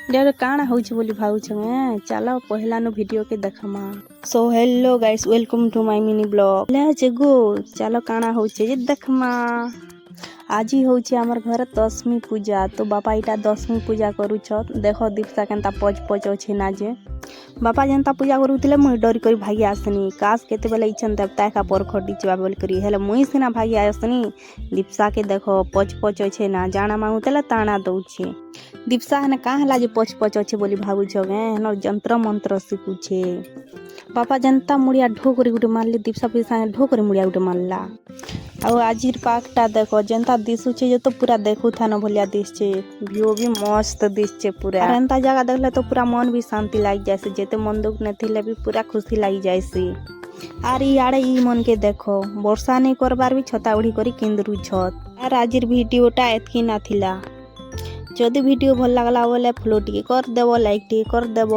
यार काଣା होची बोली भाऊछ में चलो पहला नो वीडियो के देखमा। So hello guys, welcome to my mini blog. Let's go, चलो काଣା होचे जे देखमा। आज ही होची हमर घर दशमी पूजा। तो बापा इटा दशमी पूजा करूछ। देखो दीपसा केनता पच पच अछि ना जे बापा जेनता पूजा करूथिले मुई डरी करी भागी आसनी। काश केते बेले इछन देवता का पर खटी चिबा बोल करी हेले मुई सिना भागी आसनी। दीपसा के देखो पच पच अछि ना जाना मांगुतेले ताना दउछि। दीपसा हने का हला जे पच पच अछि बोली भाबुछ गे हन जंत्र मंत्र सिखुछे। बापा जनता मुड़िया ढो करी गुटे मारले दीपसा पिसा ढो करी मुड़िया गुटे मारला। ଆଉ ଆଜିର ପାଗଟା ଦେଖ ଯେନ୍ତା ଦିଶୁଛେ ଯେ ତ ପୁରା ଦେଖୁଥାନ ଭଳିଆ ଦିଶଛେ। ଭିଉ ବି ମସ୍ତ ଦିଶଛେ ପୁରା। ଆର ଏନ୍ତା ଜାଗା ଦେଖଲେ ତ ପୁରା ମନ ବି ଶାନ୍ତି ଲାଗି ଯାଏସି। ଯେତେ ମନ ଦୁଃଖ ନେଥିଲେ ବି ପୁରା ଖୁସି ଲାଗି ଯାଏସି। ଆର ଇଆଡ଼େ ଇ ମନକେ ଦେଖ ବର୍ଷା ନେଇ କରବାର ବି ଛତା ଉଡ଼ି କରି କିନ୍ଦରୁଛତ। ଆର ଆଜିର ଭିଡ଼ିଓଟା ଏତକି ନା ଥିଲା। ଯଦି ଭିଡ଼ିଓ ଭଲ ଲାଗଲା ବୋଲେ ଫଲୋ ଟିକେ କରିଦେବ, ଲାଇକ୍ ଟିକେ କରିଦେବ।